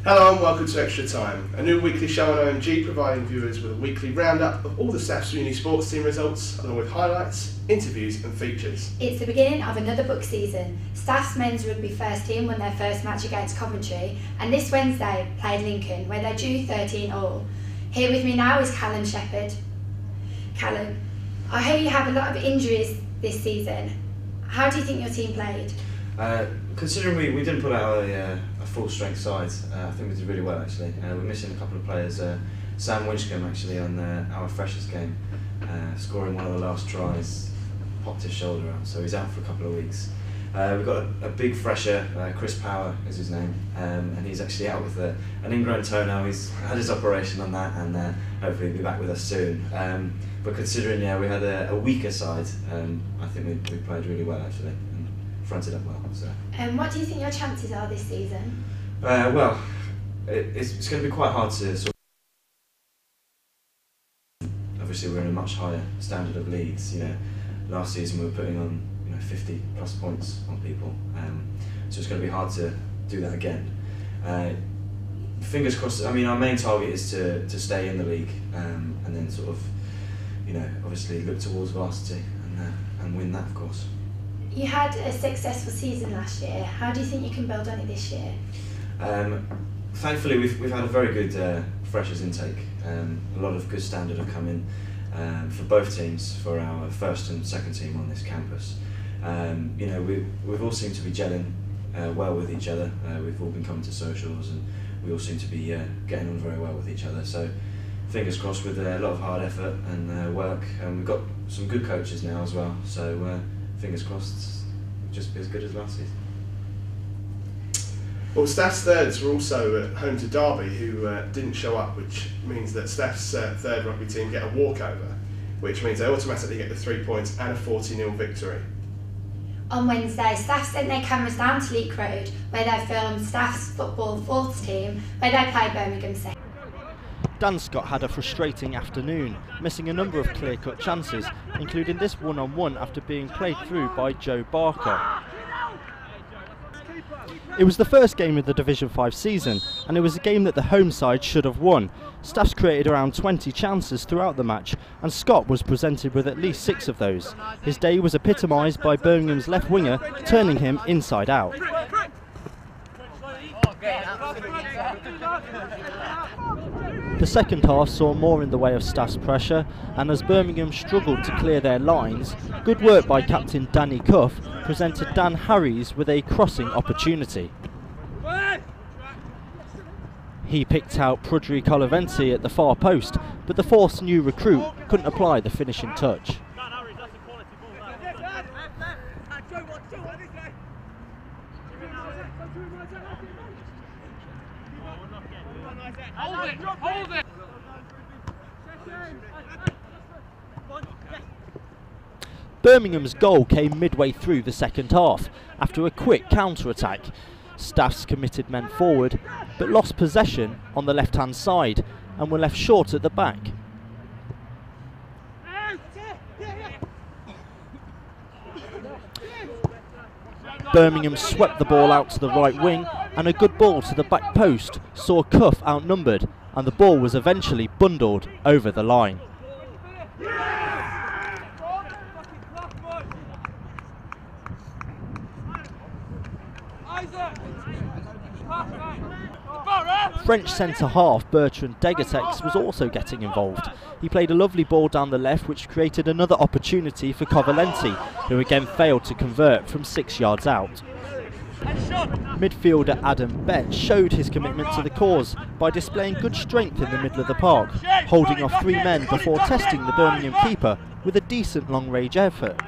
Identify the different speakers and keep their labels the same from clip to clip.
Speaker 1: Hello and welcome to Extra Time, a new weekly show on OMG providing viewers with a weekly roundup of all the Staffordshire Uni sports team results, along with highlights, interviews and features.
Speaker 2: It's the beginning of another BUCS season. Staff's men's rugby first team won their first match against Coventry and this Wednesday played Lincoln where they drew 13-all. Here with me now is Callum Sheppard. Callum, I hear you have a lot of injuries this season. How do you think your team played?
Speaker 3: Considering we didn't put out a full strength side, I think we did really well actually. We're missing a couple of players. Sam Winchcombe actually on our freshers game, scoring one of the last tries, popped his shoulder out, so he's out for a couple of weeks. We've got a big fresher, Chris Power is his name, and he's actually out with an ingrown toenail. He's had his operation on that and hopefully he'll be back with us soon. But considering we had a weaker side, I think we played really well actually. Fronted up well. So.
Speaker 2: What do you think your chances are this season?
Speaker 3: Well, it's going to be quite hard to sort of. Obviously, we're in a much higher standard of leagues. Last season we were putting on 50 plus points on people, so it's going to be hard to do that again. Fingers crossed. I mean, our main target is to stay in the league, and then sort of, obviously look towards varsity and win that, of course.
Speaker 2: You had a successful season last year. How do you think you can build on it this year?
Speaker 3: Thankfully, we've had a very good freshers intake. A lot of good standard have come in for both teams, for our first and second team on this campus. We've all seemed to be gelling well with each other. We've all been coming to socials, and we all seem to be getting on very well with each other. So, fingers crossed with a lot of hard effort and work. We've got some good coaches now as well. So. Fingers crossed, just be as good as last season.
Speaker 1: Well, Staff's thirds were also at home to Derby, who didn't show up, which means that Staff's third rugby team get a walkover, which means they automatically get the 3 points and a 40-0 victory.
Speaker 2: On Wednesday, Staff sent their cameras down to Leek Road, where they filmed Staff's football fourth team, where they played Birmingham second.
Speaker 4: Dan Scott had a frustrating afternoon, missing a number of clear-cut chances, including this one-on-one after being played through by Joe Barker. It was the first game of the Division 5 season, and it was a game that the home side should have won. Staffs created around 20 chances throughout the match, and Scott was presented with at least 6 of those. His day was epitomised by Birmingham's left winger, turning him inside out. The second half saw more in the way of Staff's pressure, and as Birmingham struggled to clear their lines, good work by captain Danny Cuff presented Dan Harries with a crossing opportunity. He picked out Prudry Colaventi at the far post, but the force new recruit couldn't apply the finishing touch.
Speaker 5: Hold it!
Speaker 4: Birmingham's goal came midway through the second half, after a quick counter-attack. Staffs committed men forward, but lost possession on the left-hand side, and were left short at the back. Birmingham swept the ball out to the right wing, and a good ball to the back post saw Cuff outnumbered, and the ball was eventually bundled over the line. French centre-half Bertrand Degatex was also getting involved. He played a lovely ball down the left which created another opportunity for Covalenti, who again failed to convert from 6 yards out. Midfielder Adam Bett showed his commitment to the cause by displaying good strength in the middle of the park, holding off 3 men before testing the Birmingham keeper with a decent long-range effort.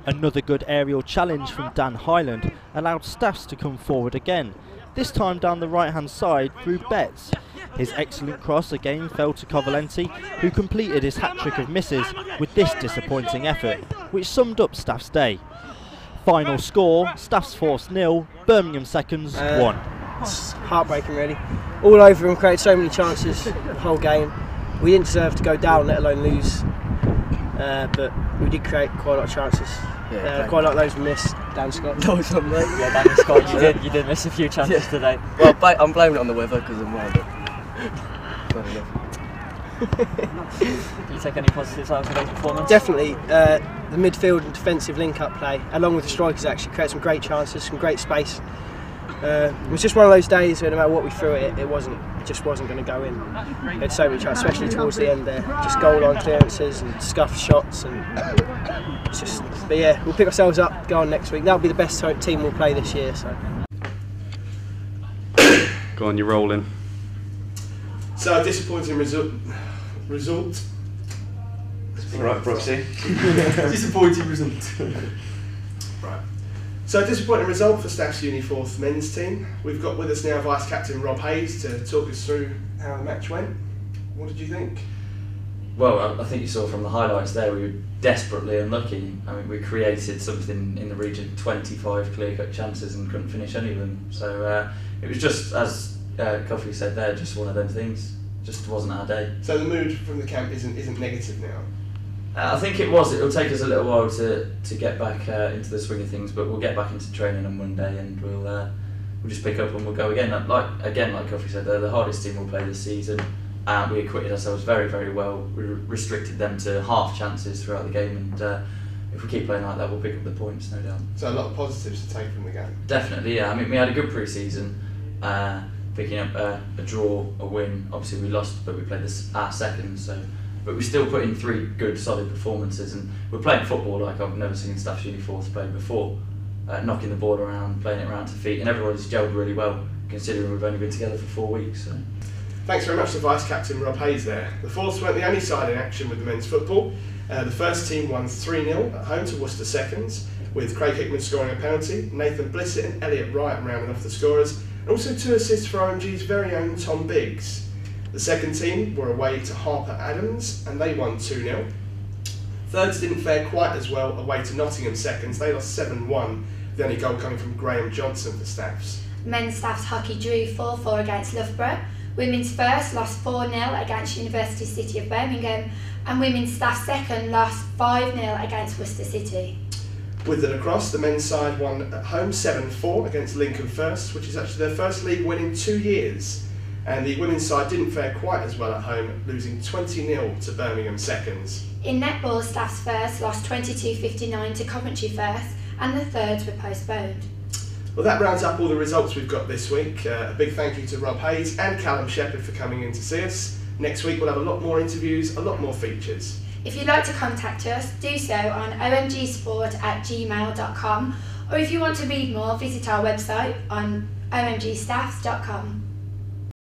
Speaker 4: Another good aerial challenge from Dan Hyland allowed Staffs to come forward again, this time down the right-hand side through Betts. His excellent cross again fell to Covalenti, who completed his hat-trick of misses with this disappointing effort, which summed up Staff's day. Final score, Staffs 4-0, Birmingham seconds 1.
Speaker 6: It's heartbreaking really. All over him, created so many chances the whole game. We didn't deserve to go down, let alone lose. but we did create quite a lot of chances. Quite a lot of those we missed. Dan Scott.
Speaker 5: Yeah, Dan Scott, you did miss a few chances today.
Speaker 7: Well, I'm blaming it on the weather because I'm wound up.
Speaker 5: Do you take any positives out of today's performance?
Speaker 6: Definitely. The midfield and defensive link-up play, along with the strikers, actually created some great chances, some great space. It was just one of those days where no matter what we threw at it, it just wasn't going to go in. We had so many chances, especially towards the end there. Just goal line clearances and scuffed shots, and it's just. But yeah, we'll pick ourselves up, go on next week. That'll be the best team we'll play this year. So.
Speaker 8: Go on, you're rolling.
Speaker 1: So a disappointing result.
Speaker 3: Right, Brooksy.
Speaker 7: Disappointing result.
Speaker 1: Right. So a disappointing result for Staff's Uni 4th men's team. We've got with us now Vice Captain Rob Hayes to talk us through how the match went. What did you think?
Speaker 9: Well, I think you saw from the highlights there, we were desperately unlucky. I mean, we created something in the region of 25 clear-cut chances and couldn't finish any of them. So it was just, as Coffey said there, just one of them things. Just wasn't our day.
Speaker 1: So the mood from the camp isn't negative now?
Speaker 9: I think it was. It'll take us a little while to get back into the swing of things, but we'll get back into training on Monday and we'll just pick up and we'll go again. Like Coffey said, they're the hardest team we'll play this season. We acquitted ourselves very, very well. We restricted them to half chances throughout the game, and if we keep playing like that, we'll pick up the points, no doubt.
Speaker 1: So a lot of positives to take from the game.
Speaker 9: Definitely, yeah. I mean, we had a good pre-season, picking up a draw, a win. Obviously, we lost, but we played our second. But we still put in 3 good, solid performances, and we're playing football like I've never seen Staff's Uni 4th play before. Knocking the ball around, playing it around to feet, and everybody's gelled really well, considering we've only been together for 4 weeks. So.
Speaker 1: Thanks very much to Vice Captain Rob Hayes there. The Force weren't the only side in action with the men's football. The first team won 3-0 at home to Worcester Seconds, with Craig Hickman scoring a penalty, Nathan Blissett and Elliot Wright rounding off the scorers, and also 2 assists for OMG's very own Tom Biggs. The second team were away to Harper Adams, and they won 2-0. Thirds didn't fare quite as well away to Nottingham Seconds. They lost 7-1, the only goal coming from Graham Johnson for Staffs.
Speaker 2: Men's Staffs hockey drew 4-4 against Loughborough. Women's First lost 4-0 against University City of Birmingham, and Women's Staff Second lost 5-0 against Worcester City.
Speaker 1: With the lacrosse, the men's side won at home 7-4 against Lincoln First, which is actually their first league win in 2 years. And the women's side didn't fare quite as well at home, losing 20-0 to Birmingham Seconds.
Speaker 2: In netball, Staffs First lost 22-59 to Coventry First, and the thirds were postponed.
Speaker 1: Well, that rounds up all the results we've got this week. A big thank you to Rob Hayes and Callum Sheppard for coming in to see us. Next week we'll have a lot more interviews, a lot more features.
Speaker 2: If you'd like to contact us, do so on omgsport@gmail.com, or if you want to read more, visit our website on omgstaffs.com.